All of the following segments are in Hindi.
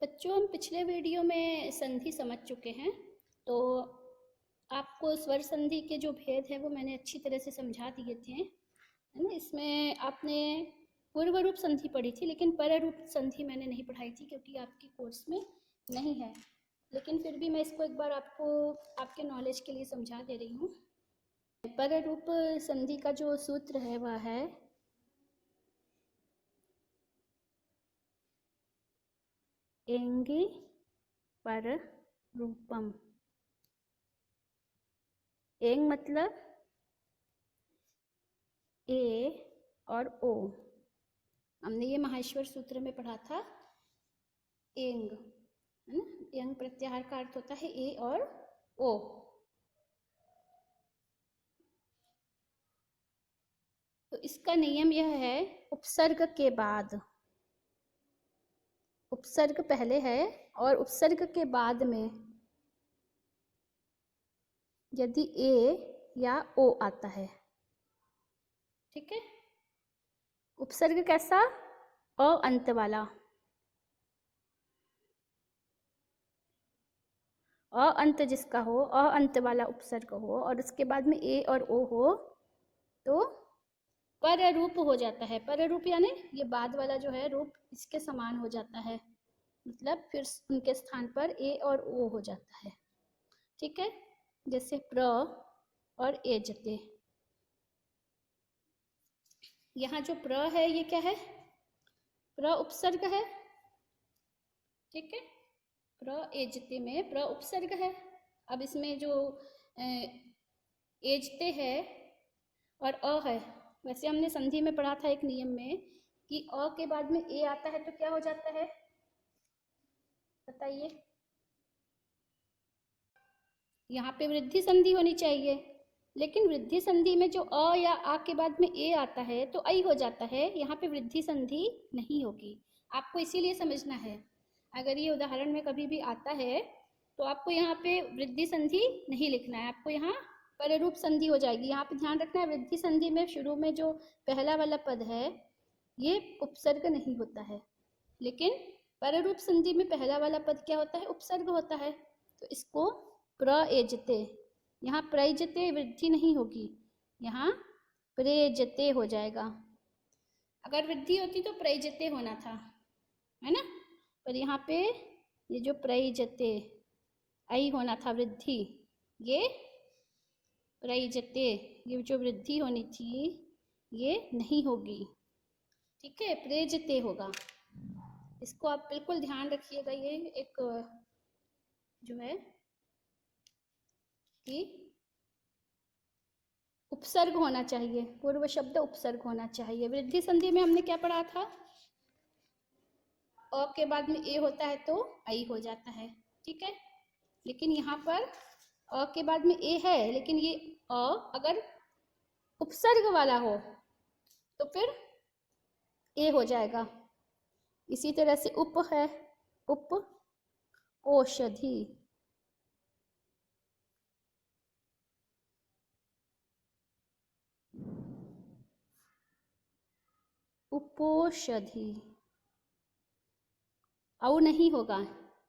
बच्चों, हम पिछले वीडियो में संधि समझ चुके हैं। तो आपको स्वर संधि के जो भेद है वो मैंने अच्छी तरह से समझा दिए थे, है ना। इसमें आपने पूर्व रूप संधि पढ़ी थी, लेकिन पर रूप संधि मैंने नहीं पढ़ाई थी क्योंकि आपके कोर्स में नहीं है। लेकिन फिर भी मैं इसको एक बार आपको आपके नॉलेज के लिए समझा दे रही हूँ। पर रूप संधि का जो सूत्र है वह है एंगी पर रूपम। एंग मतलब ए और ओ। हमने ये माहेश्वर सूत्र में पढ़ा था। एंग, है ना। एंग प्रत्याहार का अर्थ होता है ए और ओ। तो इसका नियम यह है, उपसर्ग के बाद, उपसर्ग पहले है और उपसर्ग के बाद में यदि ए या ओ आता है, ठीक है। उपसर्ग कैसा? अ अंत वाला। अ अंत जिसका हो, अ अंत वाला उपसर्ग हो और उसके बाद में ए और ओ हो तो पर रूप हो जाता है। पर रूप यानी ये बाद वाला जो है रूप इसके समान हो जाता है, मतलब फिर उनके स्थान पर ए और ओ हो जाता है, ठीक है। जैसे प्र और एजते। यहाँ जो प्र है ये क्या है? प्र उपसर्ग है, ठीक है। प्र एजते में प्र उपसर्ग है। अब इसमें जो एजते है और अ है, वैसे हमने संधि में पढ़ा था एक नियम में कि अ के बाद में ए आता है तो क्या हो जाता है, बताइए। यहाँ पे वृद्धि संधि होनी चाहिए, लेकिन वृद्धि संधि में जो अ या आ के बाद में ए आता है तो ऐ हो जाता है। यहाँ पे वृद्धि संधि नहीं होगी। आपको इसीलिए समझना है, अगर ये उदाहरण में कभी भी आता है तो आपको यहाँ पे वृद्धि संधि नहीं लिखना है, आपको यहाँ पररूप संधि हो जाएगी। यहाँ पे ध्यान रखना है, वृद्धि संधि में शुरू में जो पहला वाला पद है ये उपसर्ग नहीं होता है, लेकिन पररूप संधि में पहला वाला पद क्या होता है? उपसर्ग होता है। तो इसको प्रएजते, यहाँ प्रएजते वृद्धि नहीं होगी, यहाँ प्रेजते हो जाएगा। अगर वृद्धि होती तो प्रएजते होना था, है ना। पर यहाँ पे ये जो प्रएजते ऐ होना था वृद्धि, ये प्रएजते, ये जो वृद्धि होनी थी ये नहीं होगी, ठीक है। प्रेजते होगा। इसको आप बिल्कुल ध्यान रखिएगा। ये एक जो है कि उपसर्ग होना चाहिए, पूर्व शब्द उपसर्ग होना चाहिए। वृद्धि संधि में हमने क्या पढ़ा था? अ के बाद में ए होता है तो ऐ हो जाता है, ठीक है। लेकिन यहाँ पर अ के बाद में ए है, लेकिन ये अ अगर उपसर्ग वाला हो तो फिर ए हो जाएगा। इसी तरह से उप है, उप औषधि, उपोषधि, औ नहीं होगा।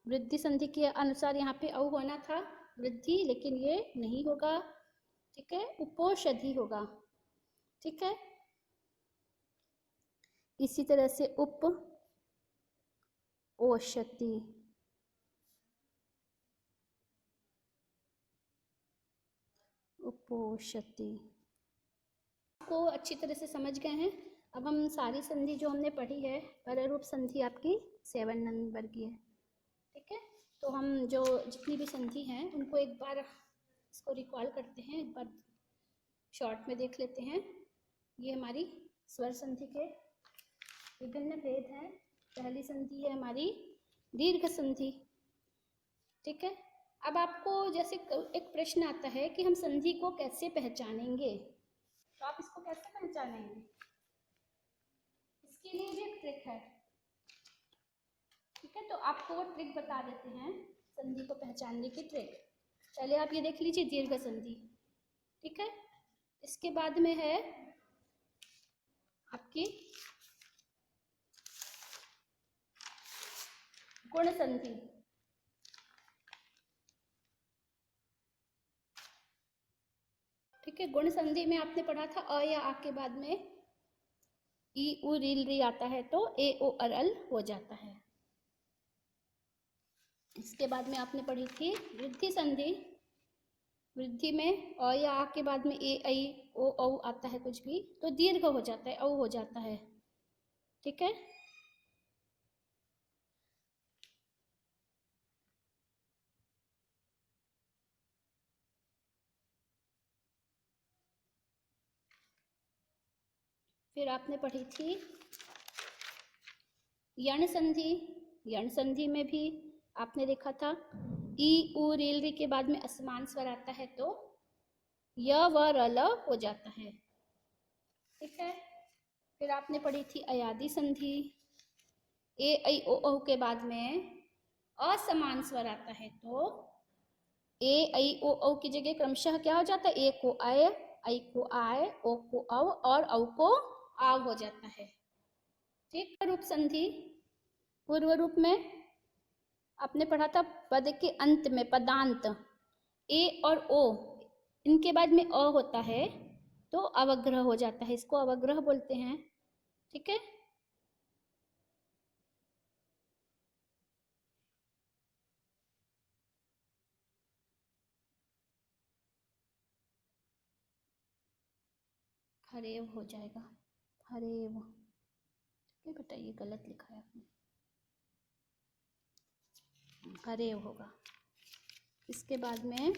वृद्धि संधि के अनुसार यहाँ पे औ होना था वृद्धि, लेकिन ये नहीं होगा, ठीक है। उपोषधि होगा, ठीक है। इसी तरह से उप औषधि, उपोषधि को अच्छी तरह से समझ गए हैं। अब हम सारी संधि जो हमने पढ़ी है, पररूप संधि आपकी 7 नंबर की है, ठीक है। तो हम जो जितनी भी संधि हैं उनको एक बार इसको रिकॉल करते हैं, एक बार शॉर्ट में देख लेते हैं। ये हमारी स्वर संधि के विभिन्न भेद हैं। पहली संधि है हमारी दीर्घ संधि, ठीक है। अब आपको जैसे एक प्रश्न आता है कि हम संधि को कैसे पहचानेंगे, तो आप इसको कैसे पहचानेंगे? इसके लिए भी एक ट्रिक है, ठीक है। तो आपको वो ट्रिक बता देते हैं, संधि को पहचानने की ट्रिक। चलिए आप ये देख लीजिए, दीर्घ संधि, ठीक है। इसके बाद में है आपकी गुण संधि। ठीक है, गुण संधि में आपने पढ़ा था अ या आ के बाद में ई उ रील री आता है तो ए ओ अरल हो जाता है। इसके बाद में आपने पढ़ी थी वृद्धि संधि। वृद्धि में अ या आ के बाद में ए ऐ ओ औ आता है कुछ भी तो दीर्घ हो जाता है, औ हो जाता है। ठीक है, फिर आपने पढ़ी थी यण संधि। यण संधि में भी आपने देखा था ई उ रील री के बाद में असमान स्वर आता है तो य व र ल हो जाता है। ठीक है, फिर आपने पढ़ी थी अयादि संधि। ए ऐ ओ औ के बाद में असमान स्वर आता है तो ए ऐ ओ औ की जगह क्रमशः क्या हो जाता है, ए को आय, ऐ को आय, ओ को औ और औ को आव हो जाता है। ठीक, रूप संधि। पूर्व रूप में आपने पढ़ा था पद के अंत में पदांत ए और ओ इनके बाद में अ होता है तो अवग्रह हो जाता है, इसको अवग्रह बोलते हैं। ठीक है, हरेव हो जाएगा, हरेव। ठीक है बेटा, ये गलत लिखा है आपने, हरेव होगा। इसके बाद में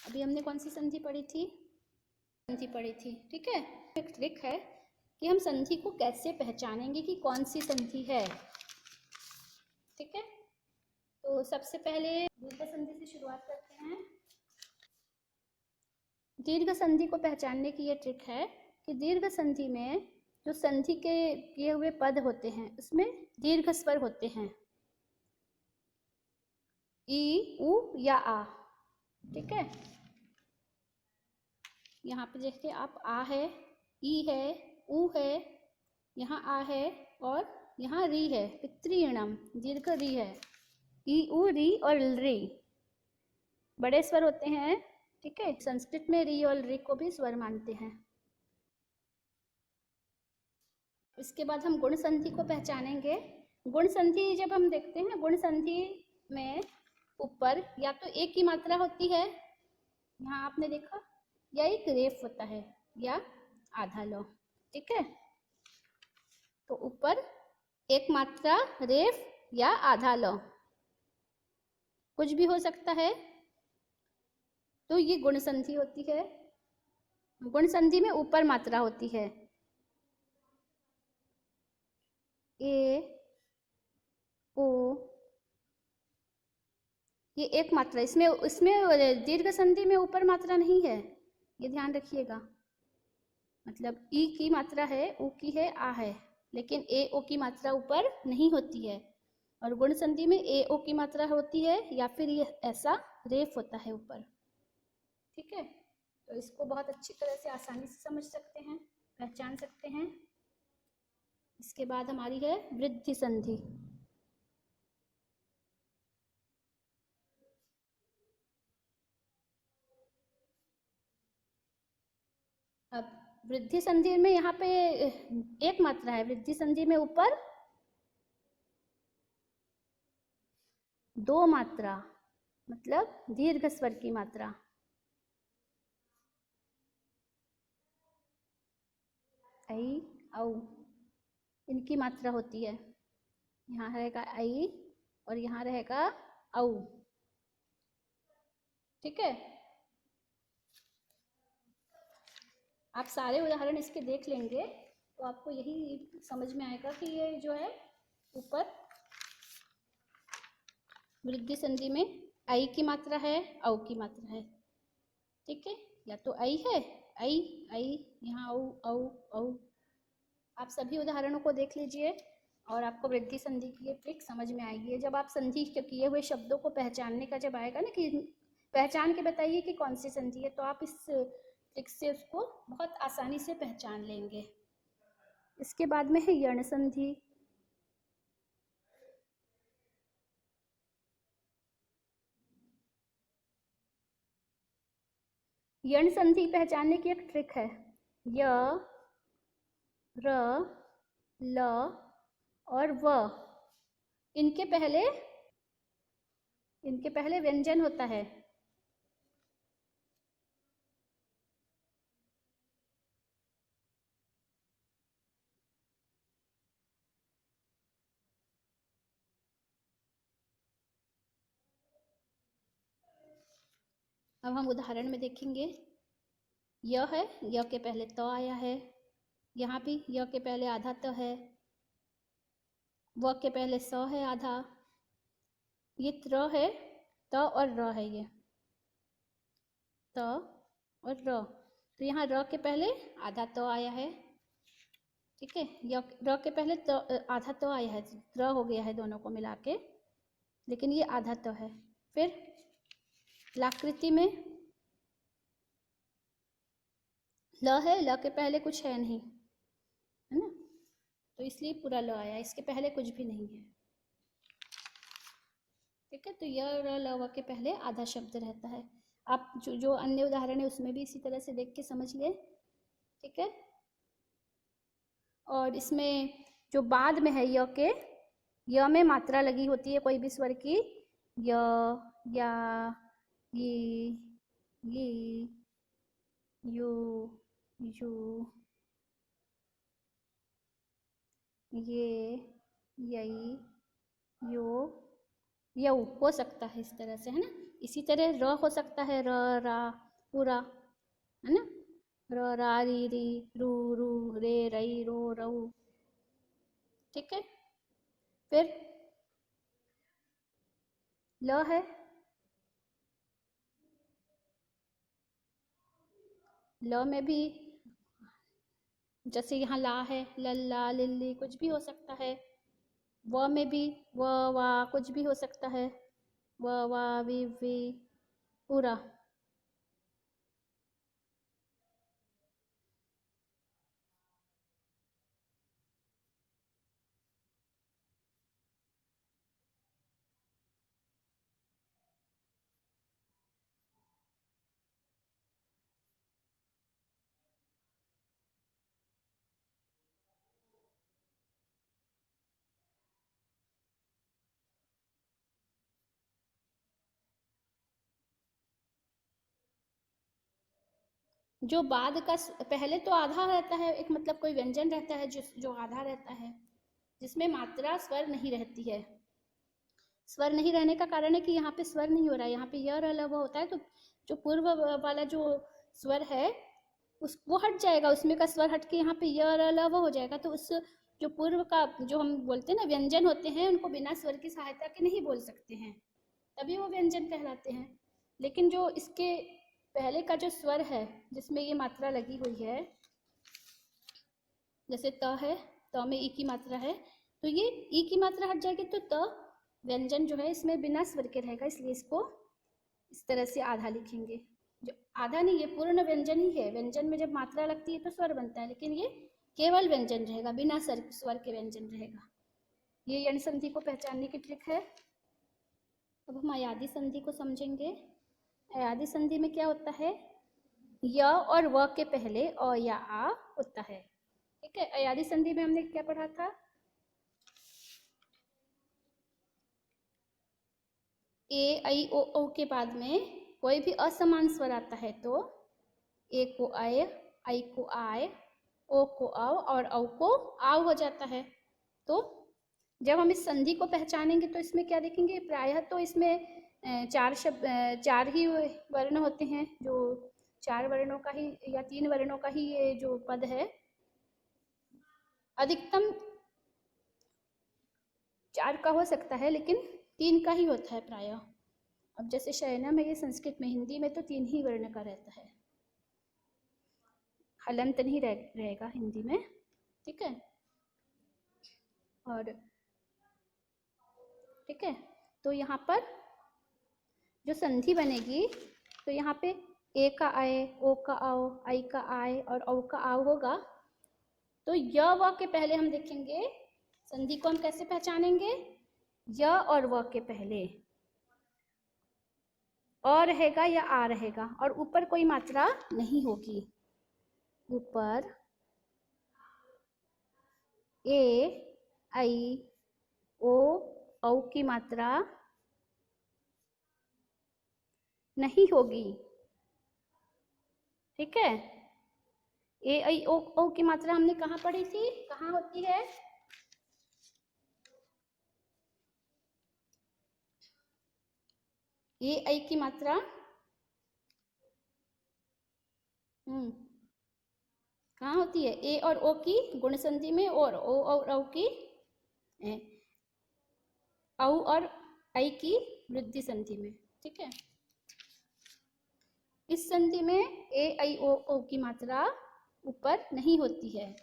अभी हमने कौन सी संधि पढ़ी थी, संधि पढ़ी थी। ठीक है, एक ट्रिक है कि हम संधि को कैसे पहचानेंगे कि कौन सी संधि है। ठीक है, तो सबसे पहले दीर्घ संधि से शुरुआत करते हैं। दीर्घ संधि को पहचानने की ये ट्रिक है कि दीर्घ संधि में जो संधि के किए हुए पद होते हैं उसमें दीर्घ स्वर होते हैं, ई उ या आ। ठीक है, यहाँ पे देखिए आप आ है, ई है, उ है, यहाँ आ है और यहाँ री है, पितृणम दीर्घ री है। ई उ री और री बड़े स्वर होते हैं। ठीक है, संस्कृत में री और री को भी स्वर मानते हैं। इसके बाद हम गुण संधि को पहचानेंगे। गुण संधि जब हम देखते हैं, गुण संधि में ऊपर या तो एक ही मात्रा होती है, यहाँ आपने देखा, या एक रेफ होता है या आधा लो। ठीक है, तो ऊपर एक मात्रा, रेफ या आधा लो, कुछ भी हो सकता है, तो ये गुण संधि होती है। गुण संधि में ऊपर मात्रा होती है, ए ओ, ये एक मात्रा, इसमें इसमें दीर्घ संधि में ऊपर मात्रा नहीं है, ये ध्यान रखिएगा। मतलब ई की मात्रा है, उ की है, आ है, लेकिन ए ओ की मात्रा ऊपर नहीं होती है। और गुण संधि में ए ओ की मात्रा होती है या फिर ये ऐसा रेफ होता है ऊपर। ठीक है, तो इसको बहुत अच्छी तरह से आसानी से समझ सकते हैं, पहचान सकते हैं। इसके बाद हमारी है वृद्धि संधि। अब वृद्धि संधि में यहाँ पे एक मात्रा है, वृद्धि संधि में ऊपर दो मात्रा, मतलब दीर्घ स्वर की मात्रा। ऐ औ इनकी मात्रा होती है, यहाँ रहेगा ऐ और यहाँ रहेगा औ। ठीक है, आप सारे उदाहरण इसके देख लेंगे तो आपको यही समझ में आएगा कि ये जो है ऊपर वृद्धि संधि में ऐ की मात्रा है, औ की मात्रा है। ठीक है, या तो ऐ है, ऐ ऐ, यहाँ औ औ औ। आप सभी उदाहरणों को देख लीजिए और आपको वृद्धि संधि की ये ट्रिक समझ में आएगी। जब आप संधि के किए हुए शब्दों को पहचानने का जब आएगा ना कि पहचान के बताइए कि कौन सी संधि है, तो आप इस ट्रिक से उसको बहुत आसानी से पहचान लेंगे। इसके बाद में है यण संधि। यण संधि पहचानने की एक ट्रिक है। य, र, ल और व, इनके पहले व्यंजन होता है। अब हम उदाहरण में देखेंगे। य है, य के पहले त आया है, यहाँ भी य के पहले आधा त है, व के पहले स है आधा, ये त्र है, त और र है, ये त और र। तो यहाँ र के पहले आधा त आया है, ठीक है। र के पहले आधा त आया है, त्र हो गया है दोनों को मिला के, लेकिन ये आधा त है। फिर लाकृति में ल है, ल के पहले कुछ है नहीं, है ना, तो इसलिए पूरा ल आया, इसके पहले कुछ भी नहीं है, ठीक है। तो य, र, ल, व के पहले आधा शब्द रहता है। आप जो अन्य उदाहरण है उसमें भी इसी तरह से देख के समझ ले, ठीक है। और इसमें जो बाद में है य के, य में मात्रा लगी होती है कोई भी स्वर की, य, या, ये, यू, यू, ये, यई, यो, यऊ हो सकता है इस तरह से, है ना। इसी तरह र हो सकता है, र, रा, पूरा, है ना, र, रा, री, री, रू, रू, रे, रई, रो, रऊ, ठीक है। फिर ल है, ल में भी जैसे यहाँ ला है, लल्ला, लिल्ली, कुछ भी हो सकता है। व में भी व, वा, कुछ भी हो सकता है, व, वा, वी, पूरा। जो बाद का पहले तो आधा रहता है, एक मतलब कोई व्यंजन रहता है जो आधा रहता है, जिसमें मात्रा स्वर नहीं रहती है। स्वर नहीं रहने का कारण है कि यहाँ पे स्वर नहीं हो रहा है, यहाँ पे य, र, ल, व होता है, तो जो पूर्व वाला जो स्वर है उस वो हट जाएगा, उसमें का स्वर हट के यहाँ पे य, र, ल, व हो जाएगा। तो उस जो पूर्व का जो हम बोलते हैं ना व्यंजन होते हैं, उनको बिना स्वर की सहायता के नहीं बोल सकते हैं, तभी वो व्यंजन कहलाते हैं। लेकिन जो इसके पहले का जो स्वर है जिसमें ये मात्रा लगी हुई है, जैसे त है, त में ई की मात्रा है, तो ये ई की मात्रा हट जाएगी तो त व्यंजन जो है इसमें बिना स्वर के रहेगा, इसलिए इसको इस तरह से आधा लिखेंगे। जो आधा नहीं, ये पूर्ण व्यंजन ही है। व्यंजन में जब मात्रा लगती है तो स्वर बनता है, लेकिन ये केवल व्यंजन रहेगा, बिना स्वर के व्यंजन रहेगा। ये यण संधि को पहचानने की ट्रिक है। अब हम अयादि संधि को समझेंगे। अयादि संधि में क्या होता है, य और व के पहले अ या आ होता है, ठीक है। अयादि संधि में हमने क्या पढ़ा था, ए, ऐ, ओ, औ के बाद में कोई भी असमान स्वर आता है तो ए को अय, ऐ को आय, ओ को औ और औ को आव हो जाता है। तो जब हम इस संधि को पहचानेंगे तो इसमें क्या देखेंगे, प्रायः तो इसमें चार ही वर्ण होते हैं, जो 4 वर्णों का ही या 3 वर्णों का ही ये जो पद है, अधिकतम 4 का हो सकता है, लेकिन 3 का ही होता है प्रायः। अब जैसे शयनम है, ये संस्कृत में, हिंदी में तो 3 ही वर्ण का रहता है, हलंत नहीं रहेगा हिंदी में, ठीक है। और ठीक है, तो यहाँ पर जो संधि बनेगी, तो यहाँ पे ए का आय, ओ का आओ, आई का आय और औ का आव होगा। तो य व के पहले हम देखेंगे संधि को हम कैसे पहचानेंगे, य और व के पहले अ रहेगा या आ रहेगा, और ऊपर कोई मात्रा नहीं होगी। ऊपर ए आई ओ औ की मात्रा नहीं होगी। ठीक है, ए आई ओ औ की मात्रा हमने कहाँ पढ़ी थी, कहाँ होती है? ए आई की मात्रा कहाँ होती है? ए और ओ की गुण संधि में, और ओ और औ की औ और आई की वृद्धि संधि में। ठीक है, इस संधि में ए आई ओ औ की मात्रा ऊपर नहीं होती है।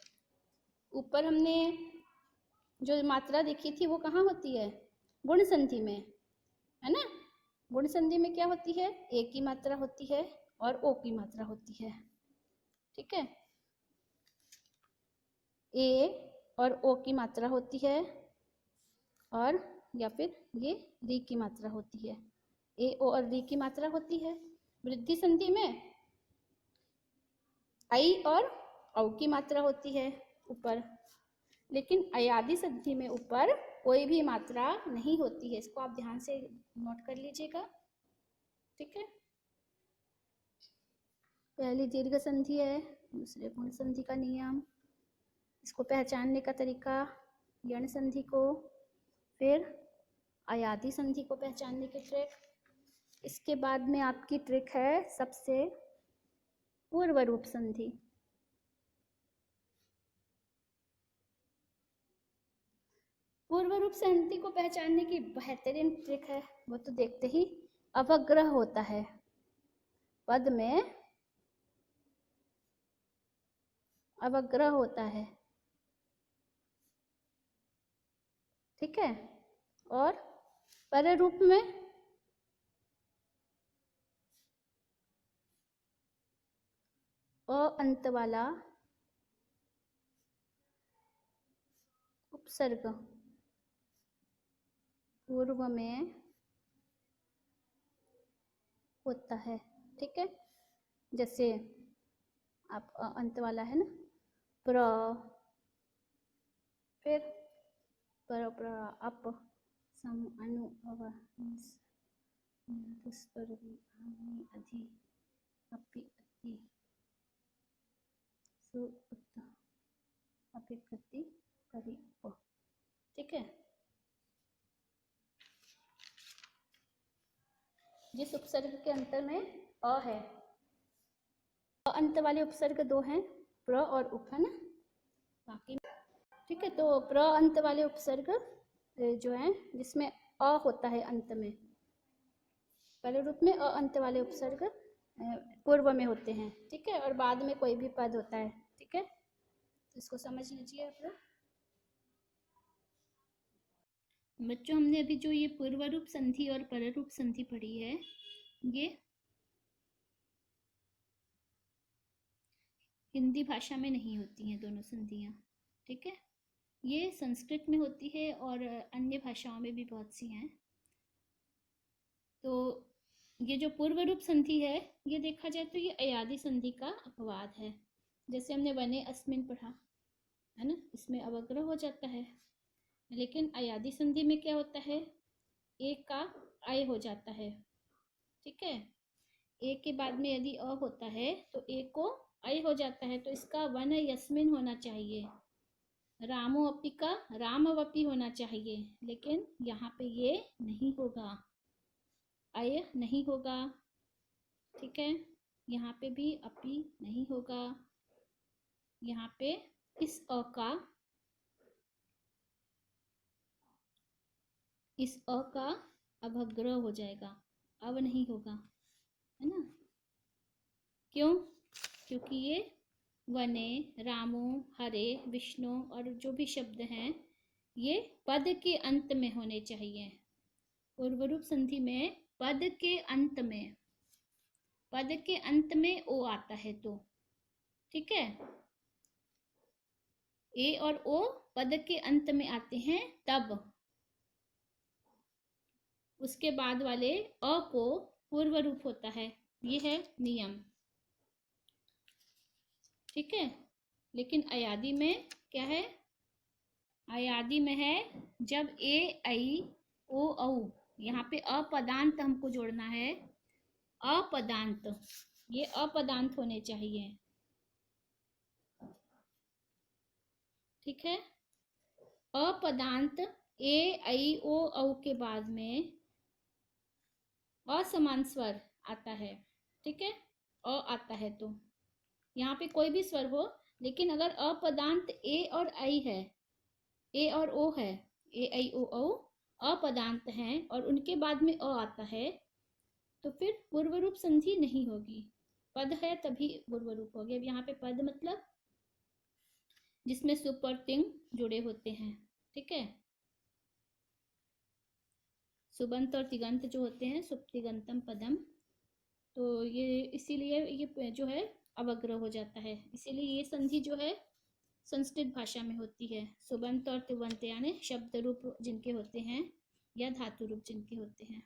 ऊपर हमने जो मात्रा देखी थी वो कहाँ होती है? गुण संधि में, है ना। गुण संधि में क्या होती है? ए की मात्रा होती है और ओ की मात्रा होती है। ठीक है, ए और ओ की मात्रा होती है, और या फिर ये री की मात्रा होती है। ए ओ और री की मात्रा होती है। वृद्धि संधि में आई और औ की मात्रा होती है ऊपर, लेकिन अयादि संधि में ऊपर कोई भी मात्रा नहीं होती है। इसको आप ध्यान से नोट कर लीजिएगा। ठीक है, पहली दीर्घ संधि है, दूसरे गुण संधि का नियम, इसको पहचानने का तरीका, यण संधि को, फिर अयादि संधि को पहचानने की ट्रिक। इसके बाद में आपकी ट्रिक है सबसे पूर्व रूप संधि। पूर्व रूप संधि को पहचानने की बेहतरीन ट्रिक है, वो तो देखते ही अवग्रह होता है। पद में अवग्रह होता है। ठीक है, और पर रूप में अ अंत वाला उपसर्ग पूर्व में होता है। ठीक है, जैसे आप अंत वाला है ना, प्र, फिर पर प्र अप सम अनु अव पुष्परवि आनि अधि अपि अति सु उत अपि कति परि उप। ठीक है, जिस उपसर्ग के अंत में अ है, अंत वाले उपसर्ग दो हैं, प्र और उप, है ना, बाकी। ठीक है, तो प्र अंत वाले उपसर्ग जो है जिसमें अ होता है अंत में, पहले रूप में अ अंत वाले उपसर्ग पूर्व में होते हैं। ठीक है, और बाद में कोई भी पद होता है। ठीक है, तो इसको समझ लीजिए आप लोग। बच्चों, हमने अभी जो ये पूर्व रूप संधि और पर रूप संधि पढ़ी है, ये हिंदी भाषा में नहीं होती हैं दोनों संधियाँ। ठीक है, ये संस्कृत में होती है और अन्य भाषाओं में भी बहुत सी हैं। तो ये जो पूर्व रूप संधि है, ये देखा जाए तो ये अयादि संधि का अपवाद है। जैसे हमने वने अस्मिन पढ़ा है ना, इसमें अवग्रह हो जाता है, लेकिन अयादि संधि में क्या होता है? एक का आय हो जाता है। ठीक है, एक के बाद में यदि अ होता है तो एक को आय हो जाता है, तो इसका वन यस्मिन होना चाहिए, रामो अपि का रामवपि होना चाहिए, लेकिन यहाँ पे ये नहीं होगा, अय नहीं होगा। ठीक है, यहाँ पे भी अपि नहीं होगा, यहाँ पे इस अ का अवग्रह हो जाएगा, अब नहीं होगा, है ना। क्यों? क्योंकि ये वने, रामो, हरे, विष्णु और जो भी शब्द हैं ये पद के अंत में होने चाहिए। पूर्व रूप संधि में पद के अंत में ओ आता है तो। ठीक है, ए और ओ पद के अंत में आते हैं तब उसके बाद वाले अ को पूर्व रूप होता है, ये है नियम। ठीक है, लेकिन अयादि में क्या है? अयादि में है जब ए ऐ ओ औ, यहाँ पे अपदांत हमको जोड़ना है। अपदांत, ये अपदांत होने चाहिए। ठीक है, अपदांत ए ऐ ओ औ के बाद में असमान स्वर आता है। ठीक है, अ आता है तो यहाँ पे कोई भी स्वर हो, लेकिन अगर अपदांत ए और ऐ है, ए और ओ है, ए ऐ ओ औ अपदांत हैं और उनके बाद में अ आता है, तो फिर पूर्व रूप संधि नहीं होगी। पद है तभी पूर्व रूप होगी। अब यहाँ पे पद मतलब जिसमें सुप और तिंग जुड़े होते हैं। ठीक है, सुबंत और तिगंत जो होते हैं, सुप तिगंतम पदम, तो ये इसीलिए ये जो है अवग्रह हो जाता है। इसीलिए ये संधि जो है संस्कृत भाषा में होती है। सुबंत और तिबंत यानी शब्द रूप जिनके होते हैं या धातु रूप जिनके होते हैं।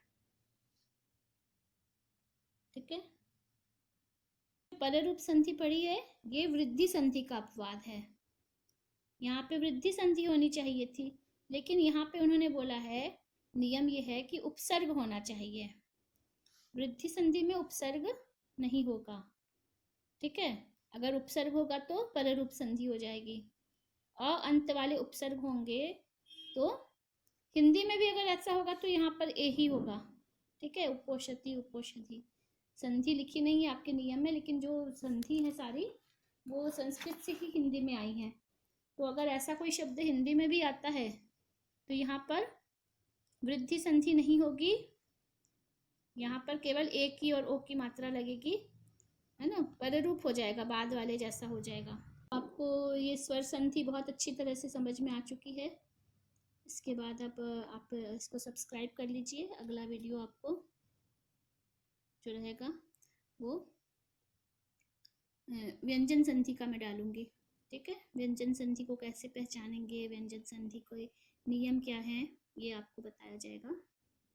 ठीक है, पररूप संधि पढ़ी है, ये वृद्धि संधि का अपवाद है। यहाँ पे वृद्धि संधि होनी चाहिए थी, लेकिन यहाँ पे उन्होंने बोला है नियम ये है कि उपसर्ग होना चाहिए। वृद्धि संधि में उपसर्ग नहीं होगा। ठीक है, अगर उपसर्ग होगा तो पररूप संधि हो जाएगी। अ अंत वाले उपसर्ग होंगे तो हिंदी में भी अगर ऐसा होगा तो यहाँ पर ए ही होगा। ठीक है, उपोषति उपोषधि संधि लिखी नहीं है आपके नियम में, लेकिन जो संधि है सारी वो संस्कृत से ही हिंदी में आई है। तो अगर ऐसा कोई शब्द हिंदी में भी आता है तो यहाँ पर वृद्धि संधि नहीं होगी, यहाँ पर केवल ए की और ओ की मात्रा लगेगी, है ना, पररूप हो जाएगा, बाद वाले जैसा हो जाएगा। आपको ये स्वर संधि बहुत अच्छी तरह से समझ में आ चुकी है। इसके बाद अब आप इसको सब्सक्राइब कर लीजिए। अगला वीडियो आपको जो रहेगा वो व्यंजन संधि का मैं डालूंगी। ठीक है, व्यंजन संधि को कैसे पहचानेंगे, व्यंजन संधि के नियम क्या हैं, ये आपको बताया जाएगा।